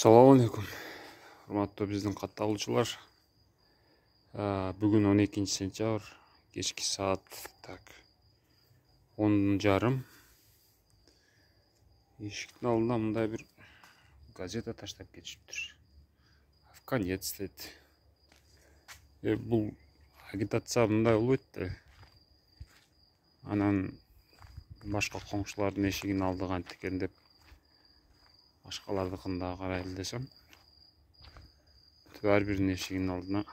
Assalamualaikum. Урматтуу биздин катталуучулар. Бүгүн 12 сентябрь, кечки саат 10:30. Эшиктин алдына мындай бир газета таштап кетишиптир. Конец дейт. Бул агитация мындай болбойт да. Анан башка коңшулардын эшигинин алды кантип экен деп башкалардыкын да карайлы десем, ар биринин эшигинин алдына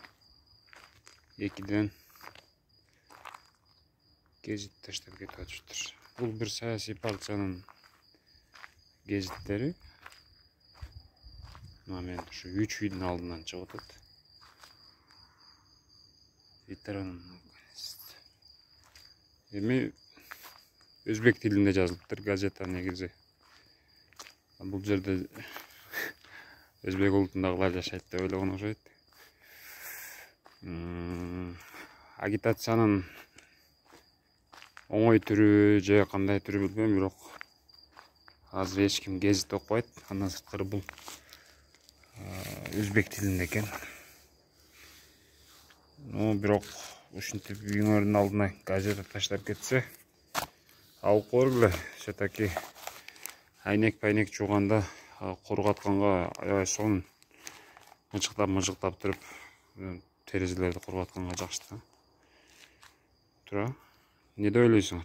экиден гезит таштап кетип атышыптыр. Бул бир саясий партиянын гезиттери. Мен ушу 3 үйдүн алдынан чыгып атат. Эми өзбек тилинде жазылыптыр газета негизи. Бул жерде өзбек улутундагылар жашайт деп ойлогон окшойт. Агитациянын оңой түрү же кандай түрү билбейм, бирок азыр эч ким гезит окубайт. Андан сырткары бул өзбек тилинде экен. Бирок ушинтип үйүңөрдүн алдына газета таштап кетсе, алып койгула. Все-таки айнек чууганда кургатканга аябай сонун мыжыктап туруп терезелерди кургатканга жакшы да. Тура. Эмне деп ойлойсуңар?